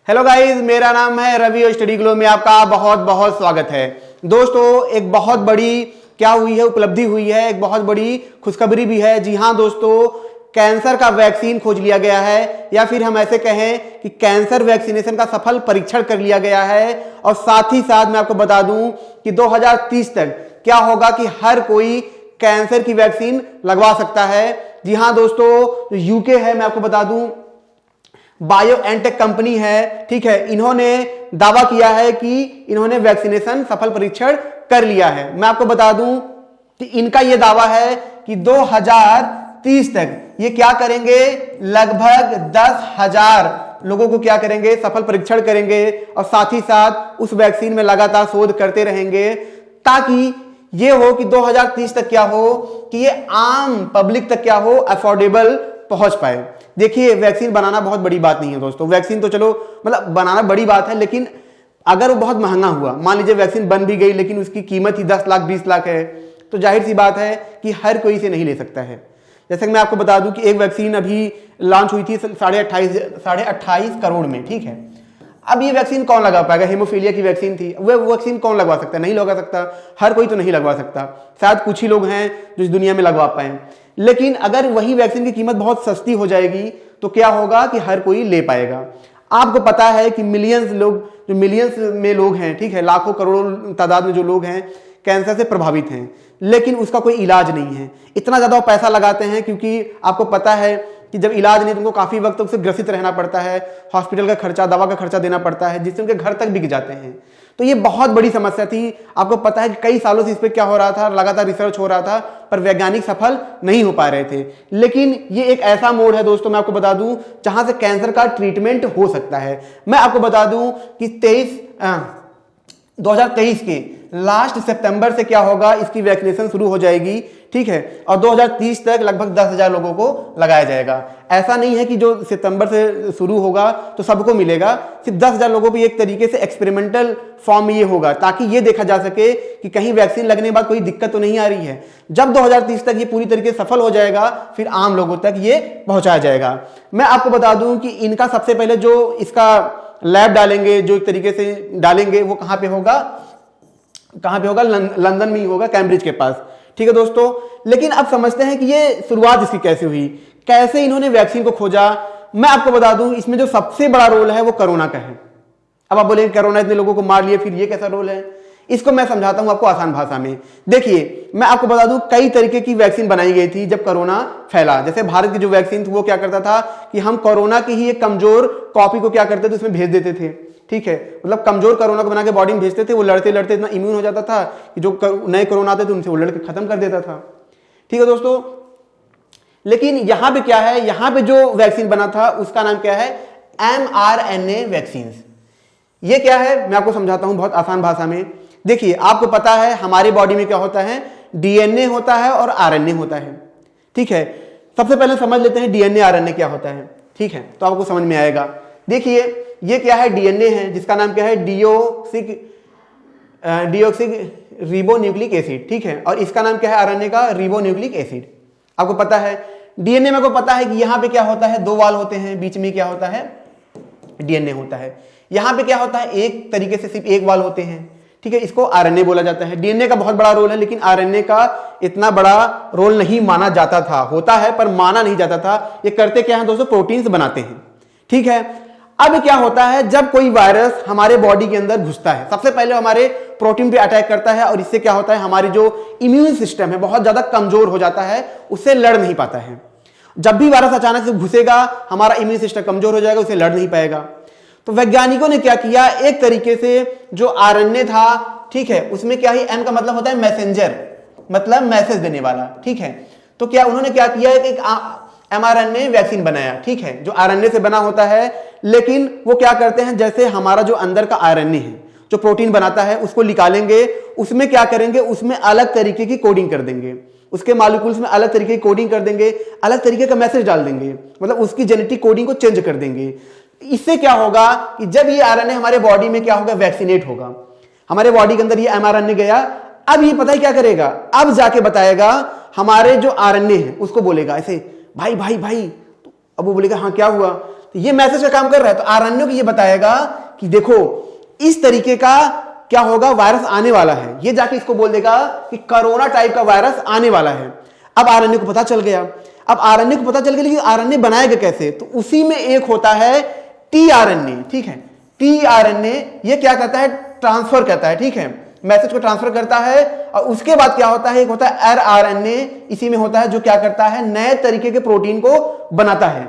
Hello guys, मेरा नाम है रवि और स्टडी ग्लो में आपका बहुत बहुत स्वागत है। दोस्तों, एक बहुत बड़ी क्या हुई है, उपलब्धि हुई है, एक बहुत बड़ी खुशखबरी भी है। जी हाँ दोस्तों, कैंसर का वैक्सीन खोज लिया गया है, या फिर हम ऐसे कहें कि कैंसर वैक्सीनेशन का सफल परीक्षण कर लिया गया है। और साथ ही साथ मैं आपको बता दूं कि 2030 तक क्या होगा कि हर कोई कैंसर की वैक्सीन लगवा सकता है। जी हाँ दोस्तों, यूके है, मैं आपको बता दूं बायोएनटेक कंपनी है, ठीक है, इन्होंने दावा किया है कि इन्होंने वैक्सीनेशन सफल परीक्षण कर लिया है। मैं आपको बता दूं कि इनका यह दावा है कि 2030 तक ये क्या करेंगे, लगभग 10,000 लोगों को क्या करेंगे, सफल परीक्षण करेंगे। और साथ ही साथ उस वैक्सीन में लगातार शोध करते रहेंगे ताकि ये हो कि 2030 तक क्या हो कि ये आम पब्लिक तक क्या हो, अफोर्डेबल पहुंच पाए। देखिए, वैक्सीन बनाना बहुत बड़ी बात नहीं है दोस्तों। वैक्सीन तो चलो मतलब बनाना बड़ी बात है, लेकिन अगर वो बहुत महंगा हुआ, मान लीजिए वैक्सीन बन भी गई लेकिन उसकी कीमत ही 10 लाख 20 लाख है, तो जाहिर सी बात है कि हर कोई इसे नहीं ले सकता है। जैसे कि मैं आपको बता दूं कि एक वैक्सीन अभी लॉन्च हुई थी 28.5 करोड़ में, ठीक है। अब ये वैक्सीन कौन लगा पाएगा, हेमोफीलिया की वैक्सीन थी, वह वैक्सीन कौन लगवा सकता है, नहीं लगा सकता, हर कोई तो नहीं लगवा सकता, शायद कुछ ही लोग हैं जो इस दुनिया में लगवा पाए। लेकिन अगर वही वैक्सीन की कीमत बहुत सस्ती हो जाएगी तो क्या होगा कि हर कोई ले पाएगा। आपको पता है कि मिलियंस में लोग हैं, ठीक है, लाखों करोड़ों तादाद में जो लोग हैं कैंसर से प्रभावित हैं, लेकिन उसका कोई इलाज नहीं है। इतना ज्यादा वो पैसा लगाते हैं क्योंकि आपको पता है कि जब इलाज नहीं तो उनको काफी वक्त उससे ग्रसित रहना पड़ता है, हॉस्पिटल का खर्चा, दवा का खर्चा देना पड़ता है, जिससे उनके घर तक बिक जाते हैं। तो ये बहुत बड़ी समस्या थी। आपको पता है कि कई सालों से इस पर क्या हो रहा था, लगातार रिसर्च हो रहा था, पर वैज्ञानिक सफल नहीं हो पा रहे थे। लेकिन ये एक ऐसा मोड़ है दोस्तों, मैं आपको बता दूं, जहां से कैंसर का ट्रीटमेंट हो सकता है। मैं आपको बता दूं कि 2023 के लास्ट सितंबर से क्या होगा, इसकी वैक्सीनेशन शुरू हो जाएगी, ठीक है, और 2030 तक लगभग 10,000 लोगों को लगाया जाएगा। ऐसा नहीं है कि जो सितंबर से शुरू होगा तो सबको मिलेगा, सिर्फ 10,000 लोगों पे एक तरीके से एक्सपेरिमेंटल फॉर्म में ये होगा ताकि ये देखा जा सके कि कहीं वैक्सीन लगने के बाद कोई दिक्कत तो नहीं आ रही है। जब 2030 तक ये पूरी तरीके से सफल हो जाएगा फिर आम लोगों तक ये पहुंचाया जाएगा। मैं आपको बता दूं कि इनका सबसे पहले जो इसका लैब डालेंगे, जो एक तरीके से डालेंगे, वो कहां पे होगा, लंदन में ही होगा, कैम्ब्रिज के पास, ठीक है दोस्तों। लेकिन अब समझते हैं कि ये शुरुआत इसकी कैसे हुई, कैसे इन्होंने वैक्सीन को खोजा। मैं आपको बता दूं इसमें जो सबसे बड़ा रोल है वो कोरोना का है। अब आप बोलेंगे कोरोना इतने लोगों को मार लिए, फिर ये कैसा रोल है, इसको मैं समझाता हूं आपको आसान भाषा में। देखिए, मैं आपको बता दूं कई तरीके की वैक्सीन बनाई गई थी जब कोरोना फैला। जैसे भारत की जो वैक्सीन थी वो क्या करता था कि हम कोरोना की ही एक कमजोर कॉपी को क्या करते थे, उसमें भेज देते थे, ठीक है, मतलब कमजोर कोरोना को बना के बॉडी में भेजते थे। वो लड़ते लड़ते इतना इम्यून हो जाता था कि जो नए कोरोना आते थे उनसे वो लड़के खत्म कर देता था, ठीक है दोस्तों। लेकिन यहां पे क्या है, यहां पे जो वैक्सीन बना था उसका नाम क्या है, mRNA वैक्सीन। ये क्या है मैं आपको समझाता हूं बहुत आसान भाषा में। देखिए, आपको पता है हमारे बॉडी में क्या होता है, डीएनए होता है और आरएनए होता है, ठीक है। सबसे पहले समझ लेते हैं डीएनए आरएनए क्या होता है, ठीक है, तो आपको समझ में आएगा। देखिए, ये क्या है, डीएनए है जिसका नाम क्या है, डीऑक्सी रिबोन्यूक्लिक एसिड, ठीक है, और इसका नाम क्या है, आरएनए का रिबोन्यूक्लिक एसिड। आपको पता है डीएनए में को पता है कि यहां पे क्या होता है, दो वाल होते हैं, बीच में क्या होता है, डीएनए होता है। यहां पे क्या होता है, एक तरीके से सिर्फ एक वाल होते हैं, ठीक है, इसको आरएनए बोला जाता है। डीएनए का बहुत बड़ा रोल है, लेकिन आरएनए का इतना बड़ा रोल नहीं माना जाता था, होता है पर माना नहीं जाता था। ये करते क्या है दोस्तों, प्रोटीन्स बनाते हैं, ठीक है। अब क्या होता है, जब कोई वायरस हमारे बॉडी के अंदर घुसता है, सबसे पहले हमारे प्रोटीन पे अटैक करता है और इससे क्या होता है, हमारी जो इम्यून सिस्टम है बहुत ज्यादा कमजोर हो जाता है, उससे लड़ नहीं पाता है। जब भी वायरस अचानक से घुसेगा हमारा इम्यून सिस्टम कमजोर हो जाएगा, उससे लड़ नहीं पाएगा। तो वैज्ञानिकों ने क्या किया, एक तरीके से जो आरएनए था, ठीक है, उसमें क्या ही, एम का मतलब होता है मैसेंजर, मतलब मैसेज देने वाला, ठीक है। तो क्या उन्होंने क्या किया, एक mRNA वैक्सीन बनाया, ठीक है, जो आरएनए से बना होता है। लेकिन वो क्या करते हैं, जैसे हमारा जो अंदर का आरएनए है जो प्रोटीन बनाता है उसको निकालेंगे, उसमें क्या करेंगे, उसमें अलग तरीके की कोडिंग कर देंगे, उसके मॉलिक्यूल्स में अलग तरीके की कोडिंग कर देंगे, अलग तरीके का मैसेज डाल देंगे, मतलब उसकी जेनेटिक कोडिंग को चेंज कर देंगे। इससे क्या होगा कि जब ये आरएनए हमारे बॉडी में क्या होगा, वैक्सीनेट होगा, हमारे बॉडी के अंदर ये mRNA गया। अब ये पता है क्या करेगा, अब जाके बताएगा हमारे जो आरएनए है उसको बोलेगा ऐसे, भाई भाई भाई, अब वो बोलेगा हाँ क्या हुआ, तो ये मैसेज का काम कर रहा है। तो आरएनए को ये बताएगा कि देखो इस तरीके का क्या होगा, वायरस आने वाला है। ये जाके इसको बोल देगा कि कोरोना टाइप का वायरस आने वाला है। अब आरएनए को पता चल गया। अब आरएनए को पता चल गया, लेकिन आरएनए बनाएगा कैसे? तो उसी में एक होता है टीआरएनए, ठीक है। टीआरएनए ये क्या करता है, ट्रांसफर करता है, ठीक है, मैसेज को ट्रांसफर करता है। और उसके बाद क्या होता है, एक होता है आरएनए, इसी में होता है, जो क्या करता है, नए तरीके के प्रोटीन को बनाता है।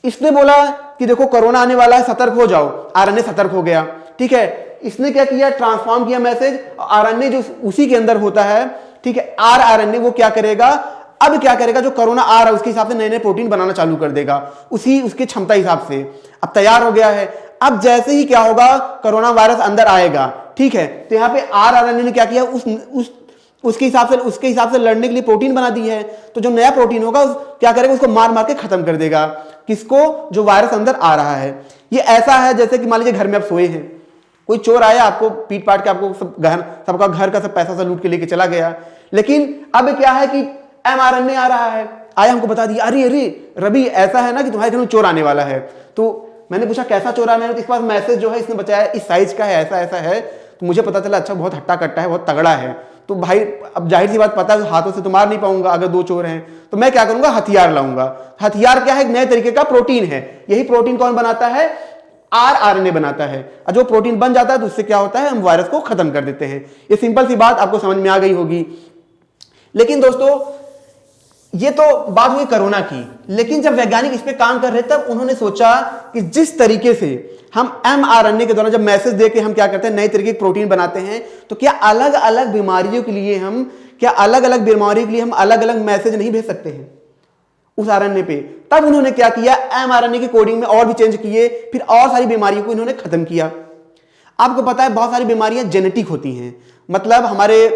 इसने बोला कि देखो कोरोना आने वाला है, सतर्क हो जाओ। आरएनए सतर्क हो गया, ठीक है। इसने क्या किया, ट्रांसफॉर्म किया मैसेज। आरएनए जो उसी के अंदर होता है, ठीक है, आरएनए वो क्या करेगा, अब क्या करेगा, जो कोरोना आ रहा है उसके हिसाब से नए नए प्रोटीन बनाना चालू कर देगा, उसी उसकी क्षमता हिसाब से। अब तैयार हो गया है। अब जैसे ही क्या होगा, कोरोना वायरस अंदर आएगा, ठीक है, तो यहां पे आरएनए ने क्या किया, उसके हिसाब से लड़ने के लिए प्रोटीन बना दी है। तो जो नया प्रोटीन होगा क्या करेगा, उसको मार मार के खत्म कर देगा। किसको, जो वायरस अंदर आ रहा है। ये ऐसा है जैसे कि मान लीजिए घर में आप सोए हैं, कोई चोर आया, आपको पीट पाट के आपको सबका घर का सब पैसा लूट के लेके चला गया। लेकिन अब क्या है कि एमआरएनए आ रहा है, आया हमको बता दिया, अरे अरे रवि ऐसा है ना कि तुम्हारे घर में चोर आने वाला है। तो मैंने पूछा कैसा चोर आने वाला है, तो इसके पास मैसेज जो है इसने बताया इस साइज का है, ऐसा ऐसा है। तो मुझे पता चला अच्छा बहुत हट्टा कट्टा है, बहुत तगड़ा है। तो भाई अब जाहिर सी बात, पता है हाथों से तो मार नहीं पाऊंगा अगर दो चोर हैं, तो मैं क्या करूंगा, हथियार लाऊंगा। हथियार क्या है, एक नए तरीके का प्रोटीन है। यही प्रोटीन कौन बनाता है, आरएनए बनाता है। और जो प्रोटीन बन जाता है तो उससे क्या होता है, हम वायरस को खत्म कर देते हैं। ये सिंपल सी बात आपको समझ में आ गई होगी। लेकिन दोस्तों ये तो बात हुई कोरोना की, लेकिन जब वैज्ञानिक इस पे काम कर रहे तब उन्होंने सोचा कि जिस तरीके से हम एमआरएनए के द्वारा जब मैसेज देके हम क्या करते हैं, नए तरीके के प्रोटीन बनाते हैं, तो क्या अलग अलग बीमारियों के लिए हम अलग अलग मैसेज नहीं भेज सकते हैं उस आरएनए पे? तब उन्होंने क्या किया, एमआरएनए की कोडिंग में और भी चेंज किए, फिर और सारी बीमारियों को इन्होंने खत्म किया। आपको पता है बहुत सारी बीमारियां जेनेटिक होती हैं, मतलब हमारे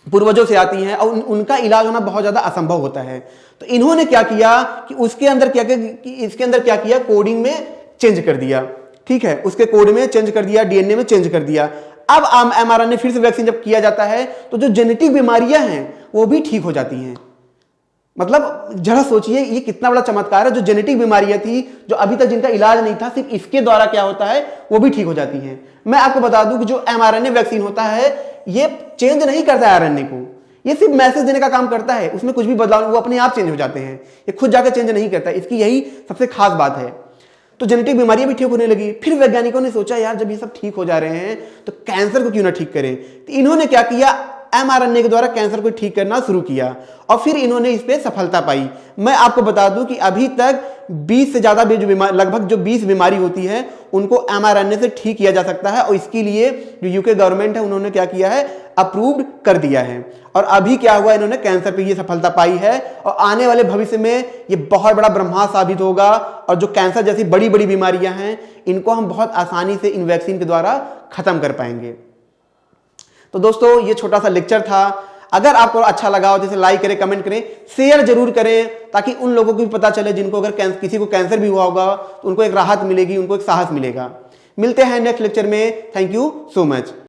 पूर्वजों से आती हैं और उनका इलाज होना बहुत ज्यादा असंभव होता है। तो इन्होंने क्या किया कि इसके अंदर क्या किया, कोडिंग में चेंज कर दिया, ठीक है, उसके कोड में चेंज कर दिया, डीएनए में चेंज कर दिया। अब एमआरएनए फिर से वैक्सीन जब किया जाता है तो जो जेनेटिक बीमारियां हैं वो भी ठीक हो जाती हैं। मतलब जरा सोचिए ये कितना बड़ा चमत्कार है। जो जेनेटिक बीमारियां थी, जो अभी तक जिनका इलाज नहीं था, सिर्फ इसके द्वारा क्या होता है, वो भी ठीक हो जाती हैं। मैं आपको बता दूं कि जो एमआरएनए वैक्सीन होता है ये चेंज नहीं करता है आरएनए को, ये सिर्फ मैसेज देने का काम करता है। उसमें कुछ भी बदलाव वो अपने आप चेंज हो जाते हैं, ये खुद जाकर चेंज नहीं करता। इसकी यही सबसे खास बात है। तो जेनेटिक बीमारियां भी ठीक होने लगी। फिर वैज्ञानिकों ने सोचा यार जब ये सब ठीक हो जा रहे हैं तो कैंसर को क्यों ना ठीक करें। तो इन्होंने क्या किया, एमआरएनए के द्वारा कैंसर को ठीक करना शुरू किया और फिर इन्होंने इस पे सफलता पाई। मैं आपको बता दूं कि अभी तक 20 से ज्यादा लगभग जो 20 बीमारी होती है उनको एमआरएनए से ठीक किया जा सकता है। और इसके लिए जो यूके गवर्नमेंट है उन्होंने क्या किया है, अप्रूव्ड कर दिया है। और अभी क्या हुआ, इन्होंने कैंसर पे ये सफलता पाई है और आने वाले भविष्य में ये बहुत बड़ा ब्रह्मास्त्र साबित होगा। और जो कैंसर जैसी बड़ी बड़ी बीमारियां हैं इनको हम बहुत आसानी से इन वैक्सीन के द्वारा खत्म कर पाएंगे। तो दोस्तों ये छोटा सा लेक्चर था। अगर आपको अच्छा लगा हो तो इसे लाइक करें, कमेंट करें, शेयर जरूर करें, ताकि उन लोगों को भी पता चले जिनको अगर किसी को कैंसर भी हुआ होगा तो उनको एक राहत मिलेगी, उनको एक साहस मिलेगा। मिलते हैं नेक्स्ट लेक्चर में। Thank you so much.